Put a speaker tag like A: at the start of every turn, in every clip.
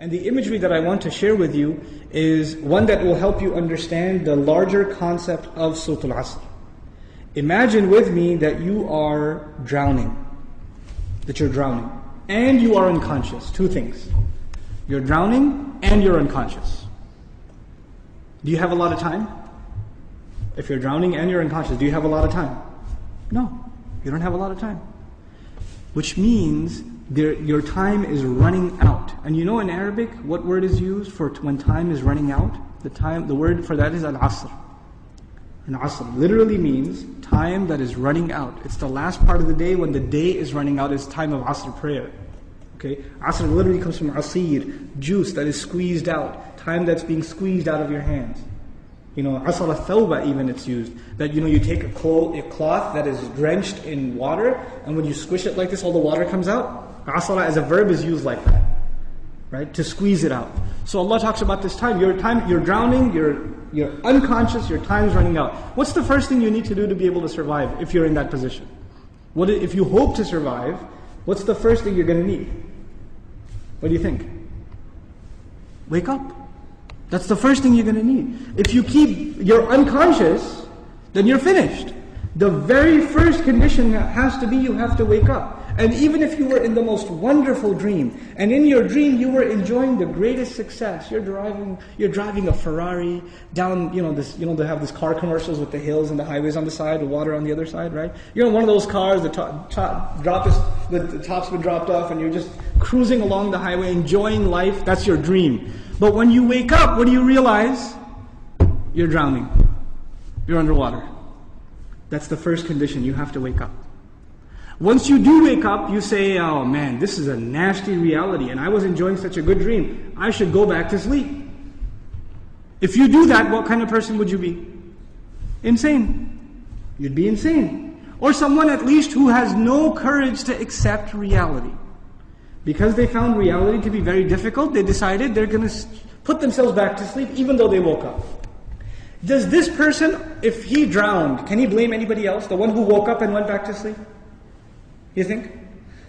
A: And the imagery that I want to share with you is one that will help you understand the larger concept of Surah Al-Asr. Imagine with me that you are drowning. And you are unconscious. Two things. You're drowning and you're unconscious. Do you have a lot of time? If you're drowning and you're unconscious, do you have a lot of time? No, you don't have a lot of time. Which means your time is running out. And you know in Arabic, what word is used for when time is running out? The word for that is Al-Asr. And Asr literally means time that is running out. It's the last part of the day when the day is running out. It's time of Asr prayer. Okay, Asr literally comes from asir, juice that is squeezed out, time that's being squeezed out of your hands. You know, Asr al-thawba even it's used. That you take a cloth that is drenched in water, and when you squish it like this, all the water comes out. Asra as a verb is used like that, right? To squeeze it out. So Allah talks about this time. You're drowning, you're unconscious, your time's running out. What's the first thing you need to do to be able to survive if you're in that position? If you hope to survive, what's the first thing you're going to need? What do you think? Wake up. That's the first thing you're going to need. If you're unconscious, then you're finished. The very first condition has to be you have to wake up. And even if you were in the most wonderful dream, and in your dream you were enjoying the greatest success, you're driving a Ferrari down, they have these car commercials with the hills and the highways on the side, the water on the other side, right? You're in one of those cars, the top's been dropped off, and you're just cruising along the highway, enjoying life. That's your dream. But when you wake up, what do you realize? You're drowning. You're underwater. That's the first condition. You have to wake up. Once you do wake up, you say, oh man, this is a nasty reality and I was enjoying such a good dream. I should go back to sleep. If you do that, what kind of person would you be? Insane. You'd be insane. Or someone at least who has no courage to accept reality. Because they found reality to be very difficult, they decided they're going to put themselves back to sleep even though they woke up. Does this person, if he drowned, can he blame anybody else? The one who woke up and went back to sleep? You think?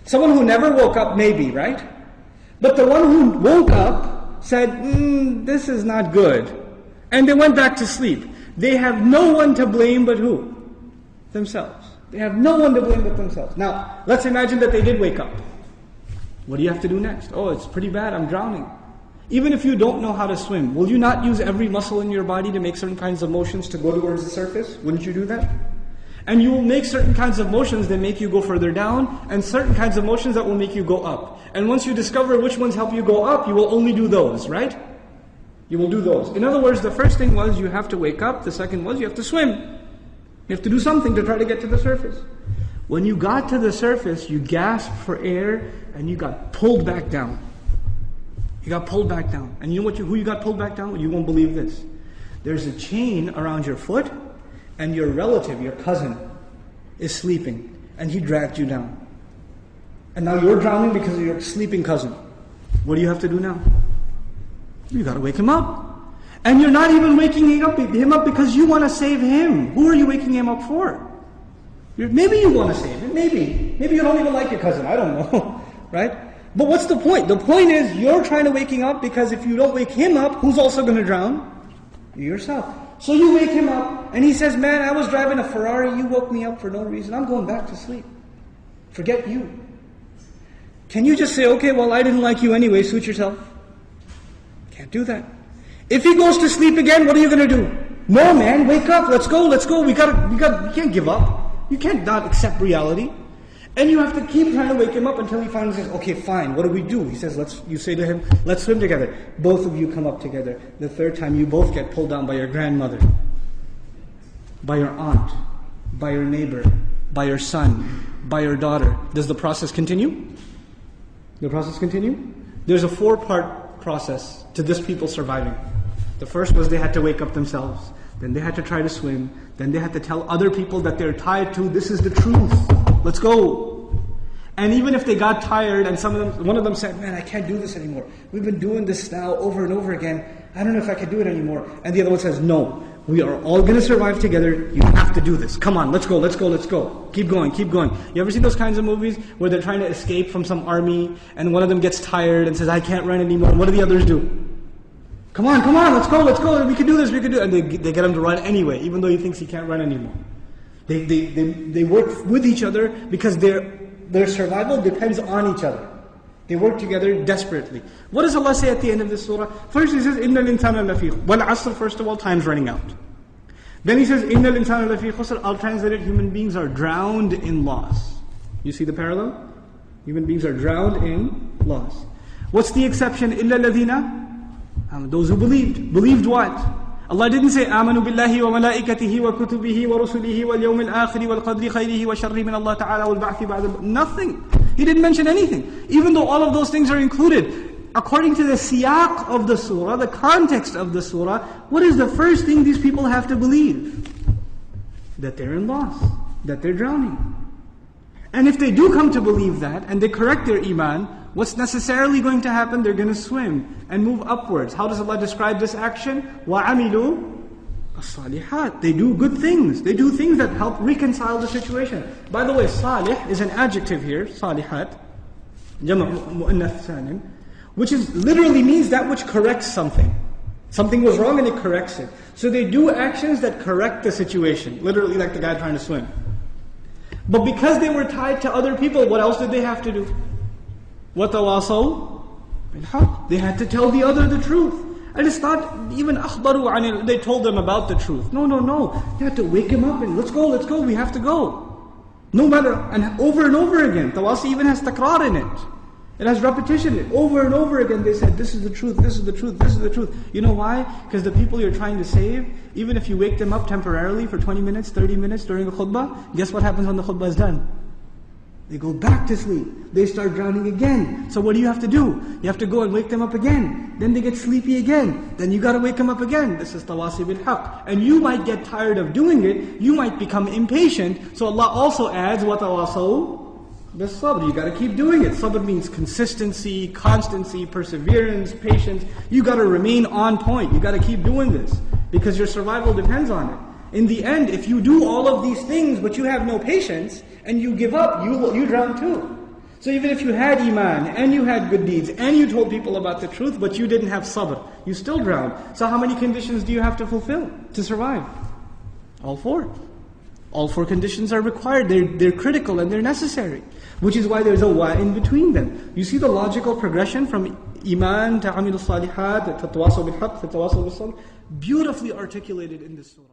A: Someone who never woke up, maybe, right? But the one who woke up said, this is not good. And they went back to sleep. They have no one to blame but who? Themselves. They have no one to blame but themselves. Now, let's imagine that they did wake up. What do you have to do next? Oh, it's pretty bad, I'm drowning. Even if you don't know how to swim, will you not use every muscle in your body to make certain kinds of motions to go towards the surface? Wouldn't you do that? And you will make certain kinds of motions that make you go further down, and certain kinds of motions that will make you go up. And once you discover which ones help you go up, you will only do those, right? You will do those. In other words, the first thing was you have to wake up. The second was you have to swim. You have to do something to try to get to the surface. When you got to the surface, you gasped for air, and you got pulled back down. You got pulled back down. And you know who you got pulled back down? You won't believe this. There's a chain around your foot, and your relative, your cousin, is sleeping, and he dragged you down. And now you're drowning because of your sleeping cousin. What do you have to do now? You got to wake him up. And you're not even waking him up because you want to save him. Who are you waking him up for? Maybe you want to save him, maybe. Maybe you don't even like your cousin, I don't know, right? But what's the point? The point is you're trying to wake him up because if you don't wake him up, who's also going to drown? You yourself. So you wake him up, and he says, man, I was driving a Ferrari, you woke me up for no reason, I'm going back to sleep. Forget you. Can you just say, okay, well, I didn't like you anyway, suit yourself? Can't do that. If he goes to sleep again, what are you going to do? No, man, wake up, let's go, we can't give up. You can't not accept reality. And you have to keep trying to wake him up until he finally says, okay, fine, what do we do? He says, you say to him, let's swim together. Both of you come up together. The third time, you both get pulled down by your grandmother, by your aunt, by your neighbor, by your son, by your daughter. Does the process continue? The process continue? There's a 4-part process to this people surviving. The first was they had to wake up themselves. Then they had to try to swim. Then they had to tell other people that they're tied to, this is the truth. Let's go. And even if they got tired and one of them said, man, I can't do this anymore. We've been doing this now over and over again. I don't know if I can do it anymore. And the other one says, no, We are all going to survive together. You have to do this. Come on, let's go, let's go, let's go. Keep going, keep going. You ever seen those kinds of movies where they're trying to escape from some army and one of them gets tired and says, I can't run anymore. And what do the others do? Come on, let's go. We can do this, we can do it. And they get him to run anyway, even though he thinks he can't run anymore. They work with each other because their survival depends on each other. They work together desperately. What does Allah say at the end of this surah? First He says, إِنَّ الْإِنسَانَ لَفِي وَالْعَصْرِ. First of all, time's running out. Then He says, إِنَّ الْإِنسَانَ لَفِي خُسْرٍ. I'll translate it, human beings are drowned in loss. You see the parallel? Human beings are drowned in loss. What's the exception? إِلَّا الَّذِينَ Those who believed. Believed what? Allah didn't say آمنوا بالله وملائكته وكتبه ورسله واليوم الآخر والقدر خيره وشره من الله تعالى والبعث بعد. Nothing. He didn't mention anything. Even though all of those things are included. According to the siyaq of the surah, the context of the surah, what is the first thing these people have to believe? That they're in loss. That they're drowning. And if they do come to believe that, and they correct their iman, what's necessarily going to happen? They're going to swim and move upwards. How does Allah describe this action? وَعَمِلُوا الصَّالِحَاتِ. They do good things. They do things that help reconcile the situation. By the way, salih is an adjective here, salihat, jama' mu'annath salim, which literally means that which corrects something. Something was wrong and it corrects it. So they do actions that correct the situation. Literally like the guy trying to swim. But because they were tied to other people, what else did they have to do? وَتَوَاصَوْا بِالْحَقِّ. They had to tell the other the truth. And it's not even أخبروا عن it. They told them about the truth. No. You have to wake him up and let's go, we have to go. No matter, and over again. Tawasi even has takrar in it. It has repetition. Over and over again they said, this is the truth, this is the truth, this is the truth. You know why? Because the people you're trying to save, even if you wake them up temporarily for 20 minutes, 30 minutes during a khutbah, guess what happens when the khutbah is done? They go back to sleep. They start drowning again. So what do you have to do? You have to go and wake them up again. Then they get sleepy again. Then you got to wake them up again. This is tawasi bil haqq. And you might get tired of doing it. You might become impatient. So Allah also adds, وَتَوَاصَوْا بِالصَّبْرِ. You got to keep doing it. Sabr means consistency, constancy, perseverance, patience. You got to remain on point. You got to keep doing this. Because your survival depends on it. In the end, if you do all of these things but you have no patience and you give up, you drown too. So even if you had iman and you had good deeds and you told people about the truth but you didn't have sabr, you still drown. So how many conditions do you have to fulfill to survive? All four. All four conditions are required. They're critical and they're necessary. Which is why there's a wa in between them. You see the logical progression from iman to amilu salihat to tawasaw bil haqq to tawasaw bil sabr, beautifully articulated in this surah.